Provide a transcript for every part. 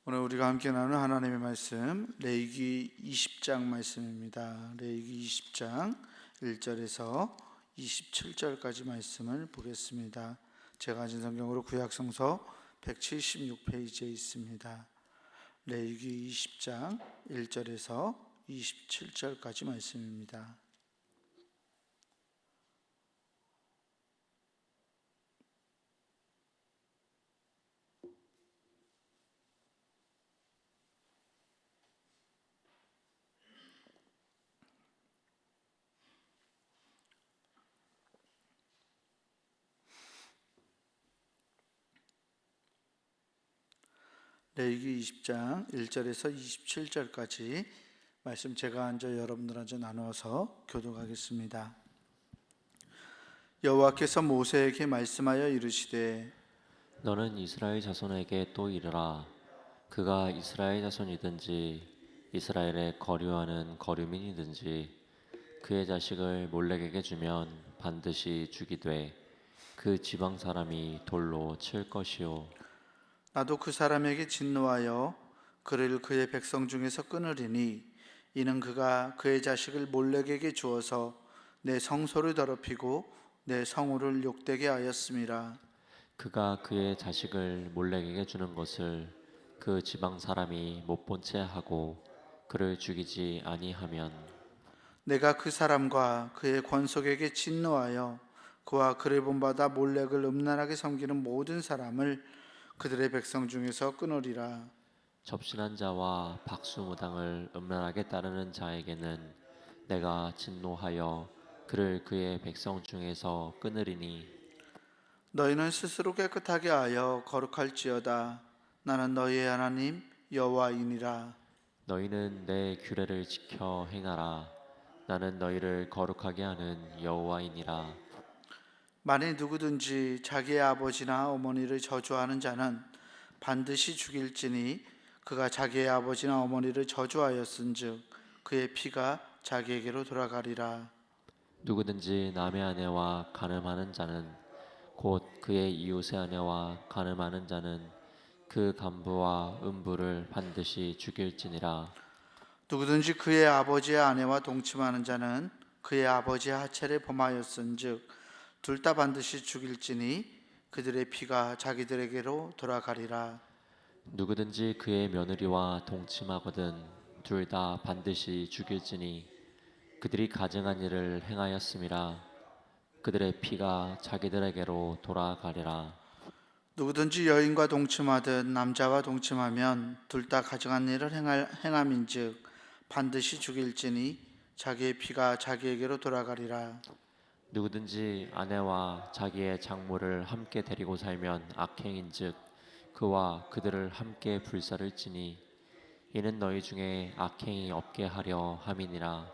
오늘 우리가 함께 나누는 하나님의 말씀 레위기 20장 말씀입니다. 레위기 20장 1절에서 27절까지 말씀을 보겠습니다. 제가 가진 성경으로 구약성서 176페이지에 있습니다. 레위기 20장 1절에서 27절까지 말씀입니다. 레위기 20장 1절에서 27절까지 말씀 제가 앉아 여러분들한테 나누어서 교독하겠습니다. 여호와께서 모세에게 말씀하여 이르시되 너는 이스라엘 자손에게 또 이르라. 그가 이스라엘 자손이든지 이스라엘에 거류하는 거류민이든지 그의 자식을 몰렉에게 주면 반드시 죽이되 그 지방 사람이 돌로 칠 것이요 나도 그 사람에게 진노하여 그를 그의 백성 중에서 끊으리니 이는 그가 그의 자식을 몰렉에게 주어서 내 성소를 더럽히고 내 성호를 욕되게 하였음이라. 그가 그의 자식을 몰렉에게 주는 것을 그 지방 사람이 못 본 채 하고 그를 죽이지 아니하면 내가 그 사람과 그의 권속에게 진노하여 그와 그를 본받아 몰렉을 음란하게 섬기는 모든 사람을 그들의 백성 중에서 끊으리라. 접신한 자와 박수무당을 음란하게 따르는 자에게는 내가 진노하여 그를 그의 백성 중에서 끊으리니 너희는 스스로 깨끗하게 하여 거룩할지어다. 나는 너희의 하나님 여호와이니라. 너희는 내 규례를 지켜 행하라. 나는 너희를 거룩하게 하는 여호와이니라. 만일 누구든지 자기의 아버지나 어머니를 저주하는 자는 반드시 죽일지니 그가 자기의 아버지나 어머니를 저주하였은즉 그의 피가 자기에게로 돌아가리라. 누구든지 남의 아내와 간음하는 자는 곧 그의 이웃의 아내와 간음하는 자는 그 간부와 음부를 반드시 죽일지니라. 누구든지 그의 아버지의 아내와 동침하는 자는 그의 아버지의 하체를 범하였은즉 둘 다 반드시 죽일지니 그들의 피가 자기들에게로 돌아가리라. 누구든지 그의 며느리와 동침하거든 둘 다 반드시 죽일지니 그들이 가증한 일을 행하였음이라. 그들의 피가 자기들에게로 돌아가리라. 누구든지 여인과 동침하든 남자와 동침하면 둘 다 가증한 일을 행함인즉 반드시 죽일지니 자기의 피가 자기에게로 돌아가리라. 누구든지 아내와 자기의 장모를 함께 데리고 살면 악행인즉 그와 그들을 함께 불살을지니 이는 너희 중에 악행이 없게 하려 함이니라.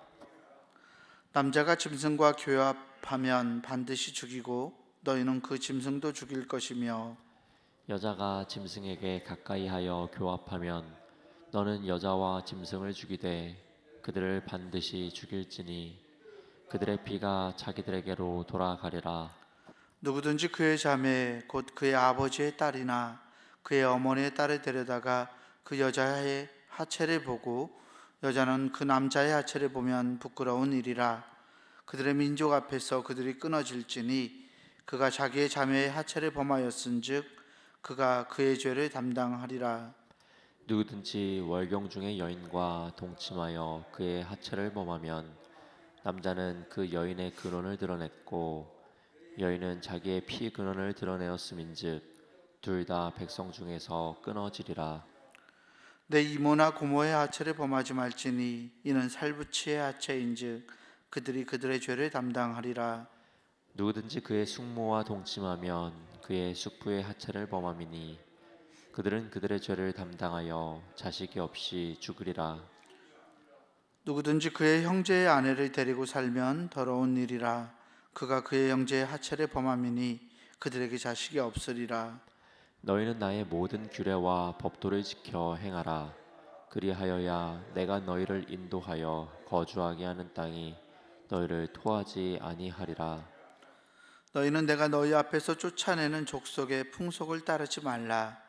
남자가 짐승과 교합하면 반드시 죽이고 너희는 그 짐승도 죽일 것이며 여자가 짐승에게 가까이하여 교합하면 너는 여자와 짐승을 죽이되 그들을 반드시 죽일지니 그들의 피가 자기들에게로 돌아가리라. 누구든지 그의 자매 곧 그의 아버지의 딸이나 그의 어머니의 딸을 데려다가 그 여자의 하체를 보고 여자는 그 남자의 하체를 보면 부끄러운 일이라. 그들의 민족 앞에서 그들이 끊어질지니 그가 자기의 자매의 하체를 범하였은즉 그가 그의 죄를 담당하리라. 누구든지 월경 중의 여인과 동침하여 그의 하체를 범하면 남자는 그 여인의 근원을 드러냈고 여인은 자기의 피 근원을 드러내었음인즉 둘 다 백성 중에서 끊어지리라. 내 이모나 고모의 하체를 범하지 말지니 이는 살부치의 하체인즉 그들이 그들의 죄를 담당하리라. 누구든지 그의 숙모와 동침하면 그의 숙부의 하체를 범함이니 그들은 그들의 죄를 담당하여 자식이 없이 죽으리라. 누구든지 그의 형제의 아내를 데리고 살면 더러운 일이라. 그가 그의 형제의 하체를 범함이니 그들에게 자식이 없으리라. 너희는 나의 모든 규례와 법도를 지켜 행하라. 그리하여야 내가 너희를 인도하여 거주하게 하는 땅이 너희를 토하지 아니하리라. 너희는 내가 너희 앞에서 쫓아내는 족속의 풍속을 따르지 말라.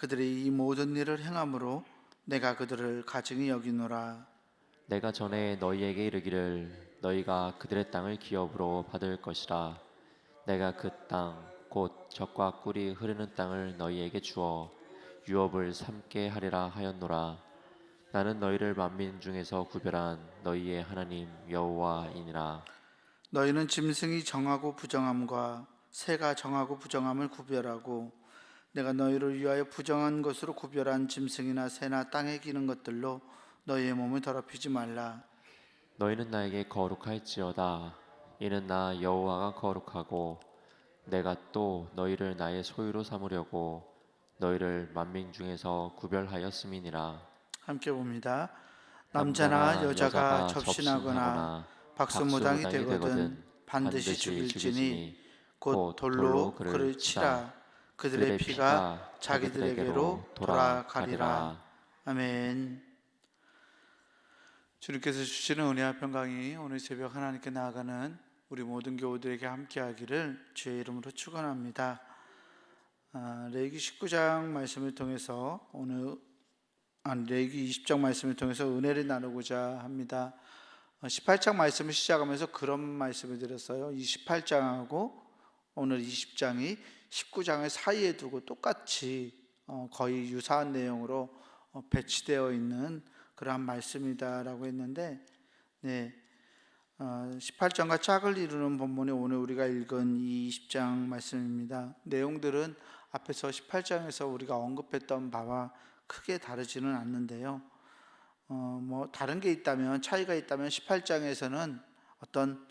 그들이 이 모든 일을 행함으로 내가 그들을 가증히 여기노라. 내가 전에 너희에게 이르기를 너희가 그들의 땅을 기업으로 받을 것이라. 내가 그 땅 곧 젖과 꿀이 흐르는 땅을 너희에게 주어 유업을 삼게 하리라 하였노라. 나는 너희를 만민 중에서 구별한 너희의 하나님 여호와이니라. 너희는 짐승이 정하고 부정함과 새가 정하고 부정함을 구별하고 내가 너희를 위하여 부정한 것으로 구별한 짐승이나 새나 땅에 기는 것들로 너희의 몸을 더럽히지 말라. 너희는 나에게 거룩할지어다. 이는 나 여호와가 거룩하고 내가 또 너희를 나의 소유로 삼으려고 너희를 만민 중에서 구별하였음이니라. 함께 봅니다. 남자나 남자나 여자가 여자가 접신하거나 접신하거나 박수무당이 박수무당이 되거든 되거든 반드시 반드시 죽일지니 죽일지니 곧 곧 돌로 돌로 그를 그를 치라. 치라. 그들의 그들의 피가 피가 자기들에게로 자기들에게로 돌아가리라. 돌아가리라. 아멘. 주님께서 주시는 은혜와 평강이 오늘 새벽 하나님께 나아가는 우리 모든 교우들에게 함께하기를 주의 이름으로 축원합니다. 레위기 19장 말씀을 통해서 레위기 20장 말씀을 통해서 은혜를 나누고자 합니다. 18장 말씀을 시작하면서 그런 말씀을 드렸어요. 이 18장하고 오늘 20장이 19장을 사이에 두고 똑같이 거의 유사한 내용으로 배치되어 있는 그러한 말씀이다라고 했는데, 18장과 짝을 이루는 본문이 오늘 우리가 읽은 이 20장 말씀입니다. 내용들은 앞에서 18장에서 우리가 언급했던 바와 크게 다르지는 않는데요. 다른 게 있다면, 차이가 있다면 18장에서는 어떤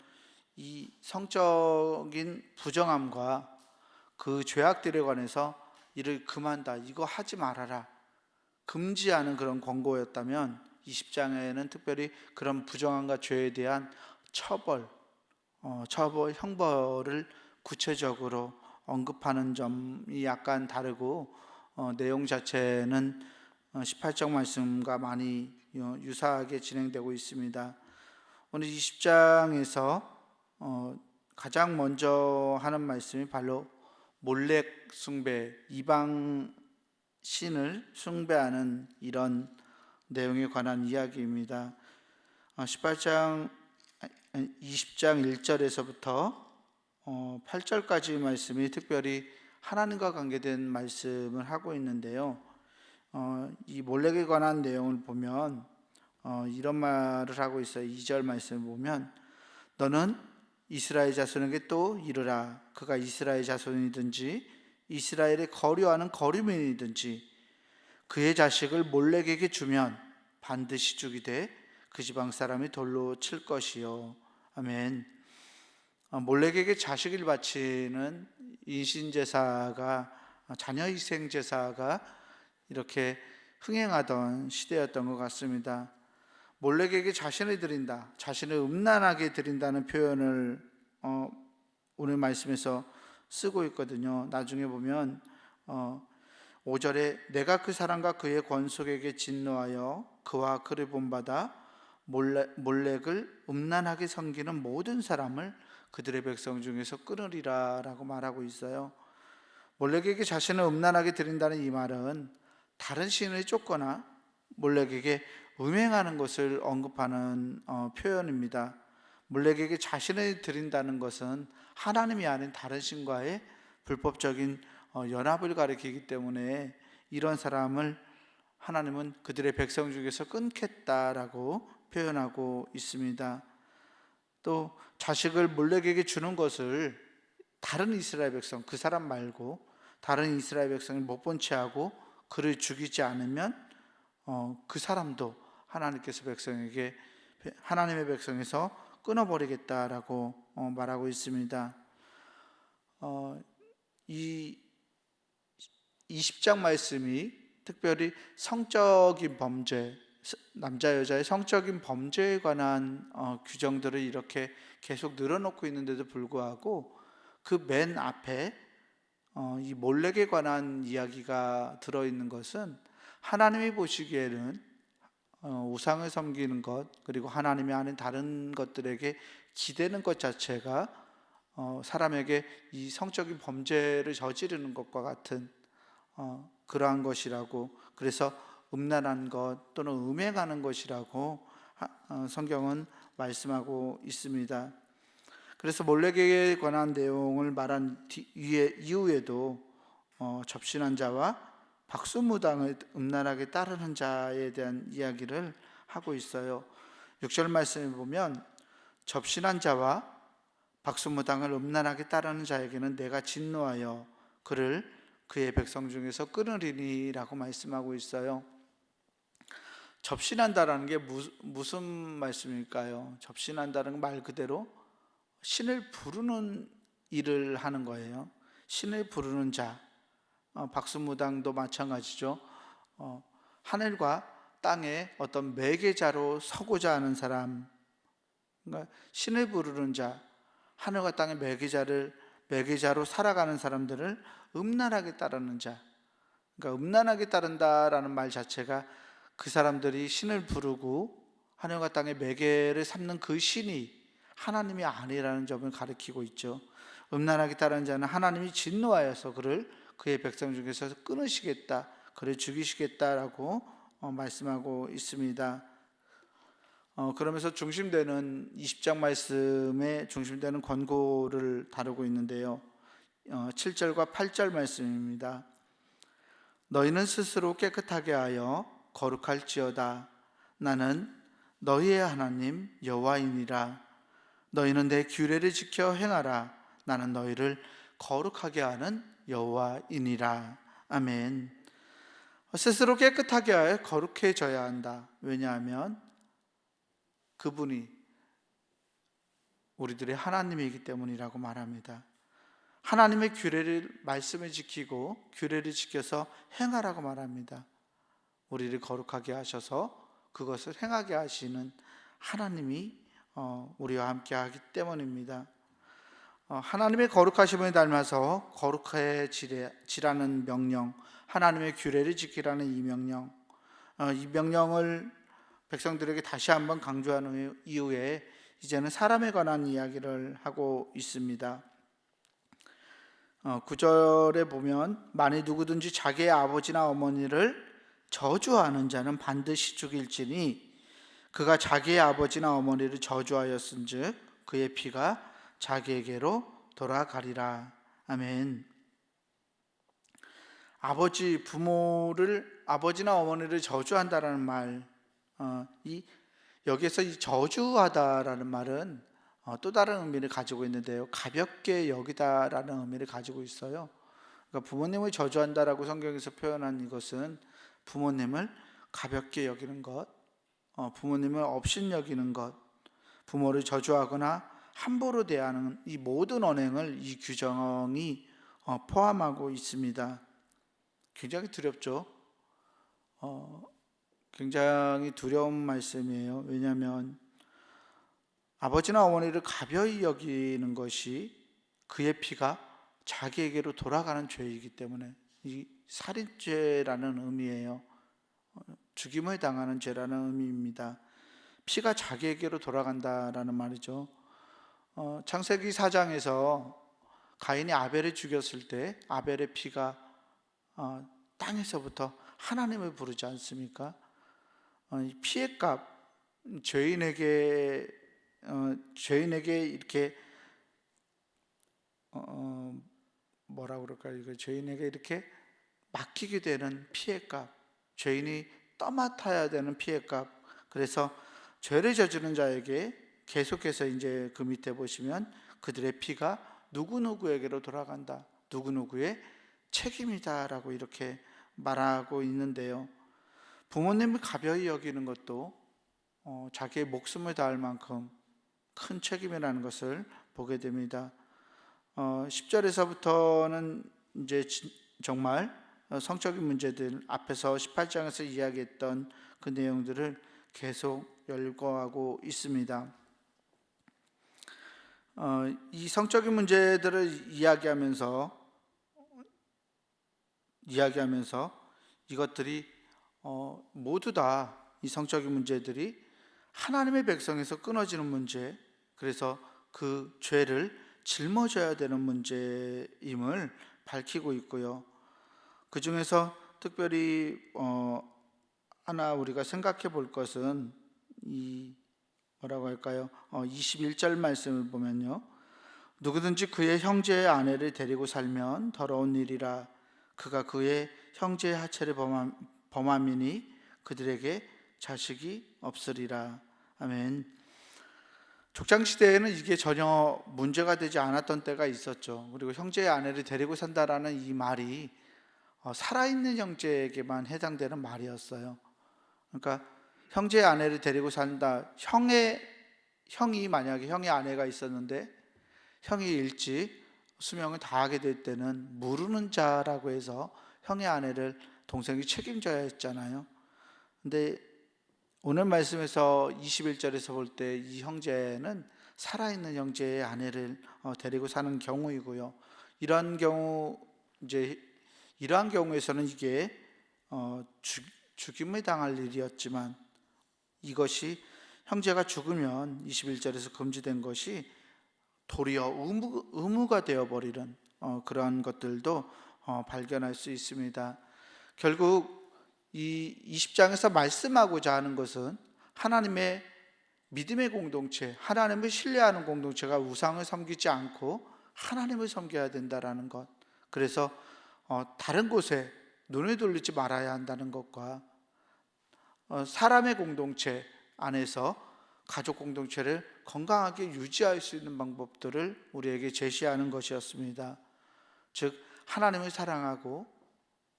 이 성적인 부정함과 그 죄악들에 관해서 이를 금한다, 이거 하지 말아라, 금지하는 그런 권고였다면 20장에는 특별히 그런 부정함과 죄에 대한 처벌, 형벌을 구체적으로 언급하는 점이 약간 다르고 내용 자체는 18장 말씀과 많이 유사하게 진행되고 있습니다. 오늘 20장에서 가장 먼저 하는 말씀이 바로 몰렉 숭배, 이방 신을 숭배하는 이런 내용에 관한 이야기입니다. 20장 1절에서부터 8절까지 말씀이 특별히 하나님과 관계된 말씀을 하고 있는데요. 이 몰렉에 관한 내용을 보면 이런 말을 하고 있어요. 2절 말씀을 보면 너는 이스라엘 자손에게 또 이르라. 그가 이스라엘 자손이든지 이스라엘의 거류하는 거류민이든지 그의 자식을 몰렉에게 주면 반드시 죽이되 그 지방 사람이 돌로 칠 것이요. 아멘. 몰렉에게 자식을 바치는 인신제사가, 자녀 희생 제사가 이렇게 흥행하던 시대였던 것 같습니다. 몰렉에게 자신을 드린다, 자신을 음란하게 드린다는 표현을 오늘 말씀에서 쓰고 있거든요. 나중에 보면 5절에 내가 그 사람과 그의 권속에게 진노하여 그와 그를 본받아 몰렉을 음란하게 섬기는 모든 사람을 그들의 백성 중에서 끊으리라 라고 말하고 있어요. 몰렉에게 자신을 음란하게 드린다는 이 말은 다른 신을 쫓거나 몰렉에게 음행하는 것을 언급하는 표현입니다. 몰렉에게 자신을 드린다는 것은 하나님이 아닌 다른 신과의 불법적인 연합을 가리키기 때문에 이런 사람을 하나님은 그들의 백성 중에서 끊겠다라고 표현하고 있습니다. 또 자식을 몰렉에게 주는 것을 다른 이스라엘 백성, 그 사람 말고 다른 이스라엘 백성이 못 본 채 하고 그를 죽이지 않으면 그 사람도 하나님께서 하나님의 백성에서 끊어버리겠다라고 말하고 있습니다. 이 20장 말씀이 특별히 성적인 범죄, 남자 여자의 성적인 범죄에 관한 규정들을 이렇게 계속 늘어놓고 있는데도 불구하고 그 맨 앞에 이 몰렉에 관한 이야기가 들어있는 것은 하나님이 보시기에는 우상을 섬기는 것, 그리고 하나님이 아닌 다른 것들에게 기대는 것 자체가 사람에게 이 성적인 범죄를 저지르는 것과 같은 그러한 것이라고, 그래서 음란한 것 또는 음행하는 것이라고 성경은 말씀하고 있습니다. 그래서 몰레에게 관한 내용을 말한 이후에도 접신한 자와 박수무당을 음란하게 따르는 자에 대한 이야기를 하고 있어요. 6절 말씀에 보면 접신한 자와 박수무당을 음란하게 따르는 자에게는 내가 진노하여 그를 그의 백성 중에서 끊으리니라고 말씀하고 있어요. 접신한다라는 게 무슨 말씀일까요? 접신한다는 말 그대로 신을 부르는 일을 하는 거예요. 신을 부르는 자, 박수무당도 마찬가지죠. 하늘과 땅의 어떤 매개자로 서고자 하는 사람, 그러니까 신을 부르는 자, 하늘과 땅의 매개자로 살아가는 사람들을 음란하게 따르는 자. 그러니까 음란하게 따른다라는 말 자체가 그 사람들이 신을 부르고 하늘과 땅의 매개를 삼는 그 신이 하나님이 아니라는 점을 가리키고 있죠. 음란하게 따르는 자는 하나님이 진노하여서 그를 그의 백성 중에서 끊으시겠다, 그를 죽이시겠다라고 말씀하고 있습니다. 그러면서 중심되는 20장 말씀에 중심되는 권고를 다루고 있는데요. 7절과 8절 말씀입니다. 너희는 스스로 깨끗하게 하여 거룩할지어다. 나는 너희의 하나님 여호와이니라. 너희는 내 규례를 지켜 행하라. 나는 너희를 거룩하게 하는 여호와이니라. 아멘. 스스로 깨끗하게 하여 거룩해져야 한다. 왜냐하면 그분이 우리들의 하나님이기 때문이라고 말합니다. 하나님의 말씀을 지키고 규례를 지켜서 행하라고 말합니다. 우리를 거룩하게 하셔서 그것을 행하게 하시는 하나님이 우리와 함께 하기 때문입니다. 하나님의 거룩하심을 닮아서 거룩해지라는 명령, 하나님의 규례를 지키라는 이 명령, 이 명령을 백성들에게 다시 한번 강조한 이후에 이제는 사람에 관한 이야기를 하고 있습니다. 9절에 보면 만일 누구든지 자기의 아버지나 어머니를 저주하는 자는 반드시 죽일지니 그가 자기의 아버지나 어머니를 저주하였은즉 그의 피가 자기에게로 돌아가리라. 아멘. 아버지나 어머니를 저주한다라는 말, 여기에서 이 저주하다라는 말은 또 다른 의미를 가지고 있는데요. 가볍게 여기다라는 의미를 가지고 있어요. 그러니까 부모님을 저주한다라고 성경에서 표현한 이것은 부모님을 가볍게 여기는 것, 부모님을 업신여기는 것, 부모를 저주하거나 함부로 대하는 이 모든 언행을 이 규정이 포함하고 있습니다. 굉장히 두렵죠. 굉장히 두려운 말씀이에요. 왜냐하면 아버지나 어머니를 가벼이 여기는 것이 그의 피가 자기에게로 돌아가는 죄이기 때문에 이 살인죄라는 의미예요. 죽임을 당하는 죄라는 의미입니다. 피가 자기에게로 돌아간다라는 말이죠. 창세기 4장에서 가인이 아벨을 죽였을 때 아벨의 피가 땅에서부터 하나님을 부르지 않습니까? 피의 값, 죄인에게 이렇게 뭐라고 그럴까요? 이거 죄인에게 이렇게 맡기게 되는 피의 값, 죄인이 떠맡아야 되는 피의 값. 그래서 죄를 저지른 자에게 계속해서 이제 그 밑에 보시면 그들의 피가 누구누구에게로 돌아간다, 누구누구의 책임이다라고 이렇게 말하고 있는데요. 부모님을 가벼이 여기는 것도 자기의 목숨을 다할 만큼 큰 책임이라는 것을 보게 됩니다. 10절에서부터는 이제 정말 성적인 문제들, 앞에서 18장에서 이야기했던 그 내용들을 계속 열거하고 있습니다. 이 성적인 문제들을 이야기하면서 이것들이 모두 다 이 성적인 문제들이 하나님의 백성에서 끊어지는 문제, 그래서 그 죄를 짊어져야 되는 문제임을 밝히고 있고요. 그 중에서 특별히 하나 우리가 생각해 볼 것은 이 뭐라고 할까요? 21절 말씀을 보면요. 누구든지 그의 형제의 아내를 데리고 살면 더러운 일이라. 그가 그의 형제의 하체를 범함이니 그들에게 자식이 없으리라. 아멘. 족장 시대에는 이게 전혀 문제가 되지 않았던 때가 있었죠. 그리고 형제의 아내를 데리고 산다라는 이 말이 살아있는 형제에게만 해당되는 말이었어요. 그러니까 형제의 아내를 데리고 산다. 형이 만약에 형의 아내가 있었는데 형이 일찍 수명을 다하게 될 때는 모르는 자라고 해서 형의 아내를 동생이 책임져야 했잖아요. 근데 오늘 말씀에서 21절에서 볼 때 이 형제는 살아있는 형제의 아내를 데리고 사는 경우이고요. 이러한 경우에서는 이게 죽임을 당할 일이었지만 이것이 형제가 죽으면 21절에서 금지된 것이 도리어 의무가 되어버리는 그러한 것들도 발견할 수 있습니다. 결국 이 20장에서 말씀하고자 하는 것은 하나님의 믿음의 공동체, 하나님을 신뢰하는 공동체가 우상을 섬기지 않고 하나님을 섬겨야 된다라는 것. 그래서 다른 곳에 눈을 돌리지 말아야 한다는 것과 사람의 공동체 안에서 가족 공동체를 건강하게 유지할 수 있는 방법들을 우리에게 제시하는 것이었습니다. 즉 하나님을 사랑하고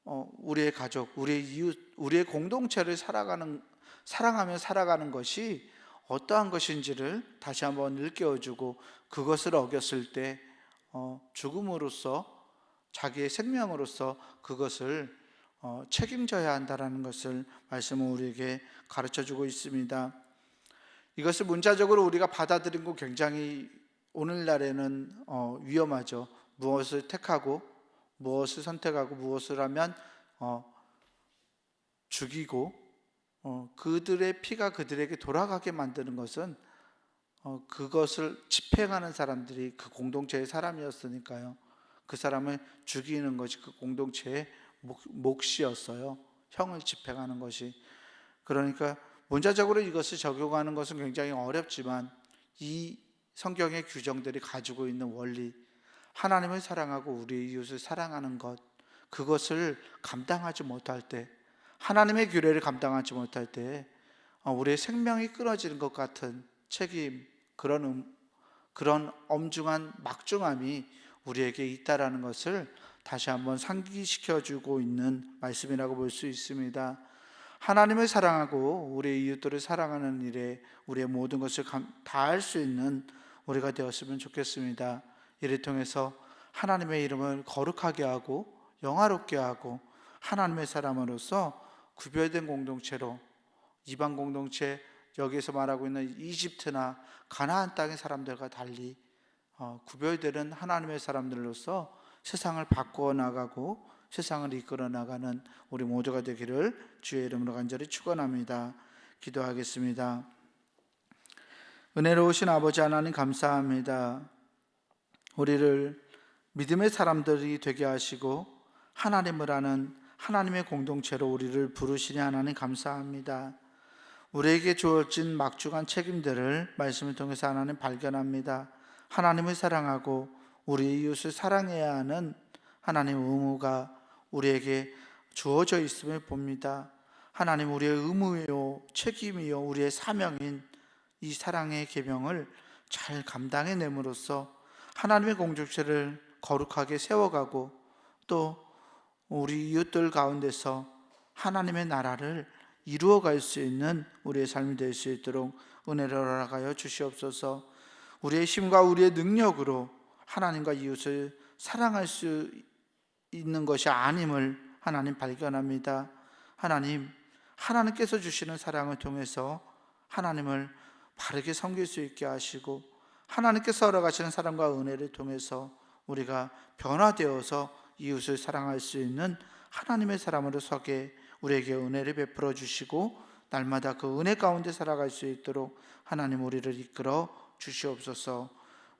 우리의 가족, 우리의 이웃, 우리의 공동체를 사랑하며 살아가는 것이 어떠한 것인지를 다시 한번 일깨워주고 그것을 어겼을 때 죽음으로써 자기의 생명으로서 그것을 책임져야 한다는 것을 말씀은 우리에게 가르쳐주고 있습니다. 이것을 문자적으로 우리가 받아들인 거 굉장히 오늘날에는 위험하죠. 무엇을 택하고 무엇을 선택하고 무엇을 하면 죽이고 그들의 피가 그들에게 돌아가게 만드는 것은 그것을 집행하는 사람들이 그 공동체의 사람이었으니까요. 그 사람을 죽이는 것이 그 공동체의 몫이었어요. 형을 집행하는 것이. 그러니까 문자적으로 이것을 적용하는 것은 굉장히 어렵지만 이 성경의 규정들이 가지고 있는 원리, 하나님을 사랑하고 우리 이웃을 사랑하는 것, 그것을 감당하지 못할 때, 하나님의 규례를 감당하지 못할 때 우리의 생명이 끊어지는 것 같은 책임, 그런 엄중한 막중함이 우리에게 있다라는 것을 다시 한번 상기시켜주고 있는 말씀이라고 볼 수 있습니다. 하나님을 사랑하고 우리의 이웃들을 사랑하는 일에 우리의 모든 것을 다할 수 있는 우리가 되었으면 좋겠습니다. 이를 통해서 하나님의 이름을 거룩하게 하고 영화롭게 하고 하나님의 사람으로서 구별된 공동체로, 이방 공동체, 여기에서 말하고 있는 이집트나 가나안 땅의 사람들과 달리 구별되는 하나님의 사람들로서 세상을 바꾸어 나가고 세상을 이끌어 나가는 우리 모두가 되기를 주의 이름으로 간절히 축원합니다. 기도하겠습니다. 은혜로우신 아버지 하나님 감사합니다. 우리를 믿음의 사람들이 되게 하시고 하나님을 아는 하나님의 공동체로 우리를 부르시니 하나님 감사합니다. 우리에게 주어진 막중한 책임들을 말씀을 통해서 하나님 발견합니다. 하나님을 사랑하고 우리 이웃을 사랑해야 하는 하나님의 의무가 우리에게 주어져 있음을 봅니다. 하나님, 우리의 의무요 책임이요 우리의 사명인 이 사랑의 계명을 잘 감당해냄으로써 하나님의 공동체를 거룩하게 세워가고 또 우리 이웃들 가운데서 하나님의 나라를 이루어갈 수 있는 우리의 삶이 될 수 있도록 은혜를 허락하여 주시옵소서. 우리의 힘과 우리의 능력으로 하나님과 이웃을 사랑할 수 있는 것이 아님을 하나님 발견합니다. 하나님께서 주시는 사랑을 통해서 하나님을 바르게 섬길 수 있게 하시고 하나님께서 허락하시는 사랑과 은혜를 통해서 우리가 변화되어서 이웃을 사랑할 수 있는 하나님의 사람으로 서게 우리에게 은혜를 베풀어 주시고 날마다 그 은혜 가운데 살아갈 수 있도록 하나님 우리를 이끌어 주시옵소서.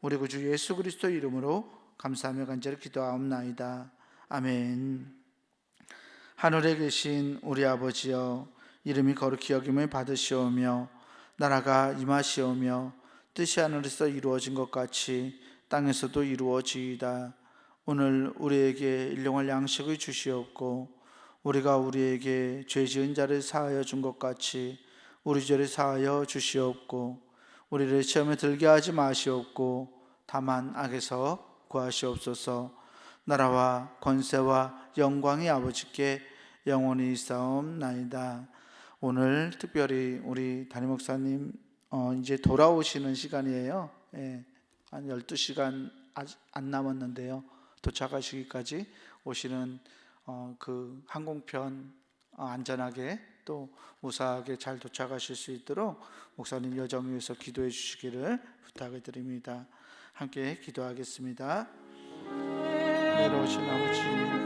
우리 구주 예수 그리스도 이름으로 감사하며 간절히 기도하옵나이다. 아멘. 하늘에 계신 우리 아버지여, 이름이 거룩히 여김을 받으시오며 나라가 임하시오며 뜻이 하늘에서 이루어진 것 같이 땅에서도 이루어지이다. 오늘 우리에게 일용할 양식을 주시옵고 우리가 우리에게 죄 지은 자를 사하여 준 것 같이 우리 죄를 사하여 주시옵고 우리를 시험에 들게 하지 마시옵고 다만 악에서 구하시옵소서. 나라와 권세와 영광이 아버지께 영원히 있사옵나이다. 오늘 특별히 우리 담임 목사님 이제 돌아오시는 시간이에요. 한 12시간 아직 안 남았는데요. 도착하시기까지 오시는 그 항공편 안전하게 또 무사하게 잘 도착하실 수 있도록 목사님 여정 위해서 기도해 주시기를 부탁을 드립니다. 함께 기도하겠습니다. 내려오신 아버지,